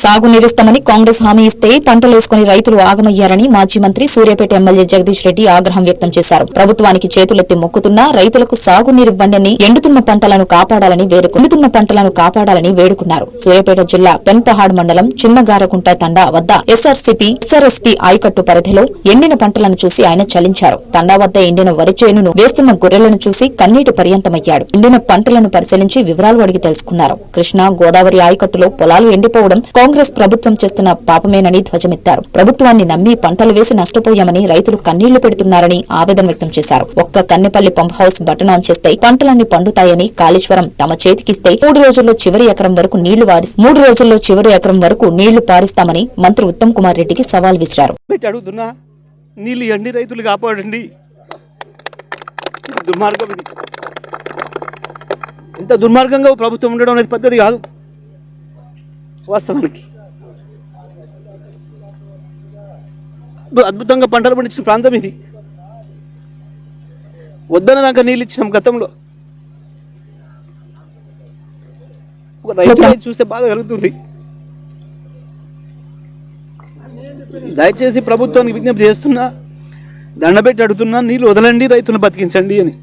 సాగునీరిస్తామని కాంగ్రెస్ హామీ ఇస్తే పంటలేసుకుని రైతులు ఆగమయ్యారని మాజీ మంత్రి సూర్యాపేట ఎమ్మెల్యే జగదీష్ రెడ్డి ఆగ్రహం వ్యక్తం చేశారు. ప్రభుత్వానికి చేతులెత్తి మొక్కుతున్నా రైతులకు సాగునీరివ్వండని ఎండుతున్న పంటలను కాపాడాలని వేడుకున్నారు. సూర్యాపేట జిల్లా పెన్పహాడ్ మండలం చిన్నగారకుంట తండా వద్ద ఎస్ఆర్ఎస్పీ ఆయకట్టు పరిధిలో ఎండిన పంటలను చూసి ఆయన చలించారు. తండా వద్ద ఎండిన వరి చేనును వేస్తున్న గొర్రెలను చూసి కన్నీటి పర్యంతమయ్యాడు. ఎండిన పంటలను పరిశీలించి వివరాలు అడిగి తెలుసుకున్నారు. కృష్ణా గోదావరి ఆయకట్టులో పొలాలు ఎండిపోవడం కాంగ్రెస్ ప్రభుత్వం చేస్తున్న పాపమేనని ధ్వజమెత్తారు. ప్రభుత్వాన్ని నమ్మి పంటలు వేసి నష్టపోయామని రైతులు కన్నీళ్లు పెడుతున్నారని ఆవేదన వ్యక్తం చేశారు. ఒక్క Kannepalli pump house button on చేస్తే పంటలన్నీ పండుతాయని, కాళేశ్వరం తమ చేతికిస్తే 3 రోజుల్లో చివరి ఎకరం వరకు నీళ్లు పారిస్తామని మంత్రి ఉత్తమ్ కుమార్ రెడ్డికి సవాల్ విసిరారు. నీళ్ళు ఎండి రైతులు కాపాడండి. దుర్మార్గం ఇది. ఇంత దుర్మార్గంగా ప్రభుత్వం ఉండడం అనేది పద్ధతి కాదు. వాస్తవానికి అద్భుతంగా పంటలు పండించిన ప్రాంతం ఇది. వద్దన దాకా నీళ్ళు ఇచ్చినాం గతంలో. ఒక రైతు చూస్తే బాధ కలుగుతుంది. దయచేసి ప్రభుత్వానికి విజ్ఞప్తి చేస్తున్నా, దండబెట్టి అడుగుతున్నా, నీళ్ళు వదలండి, రైతులను బతికించండి అని.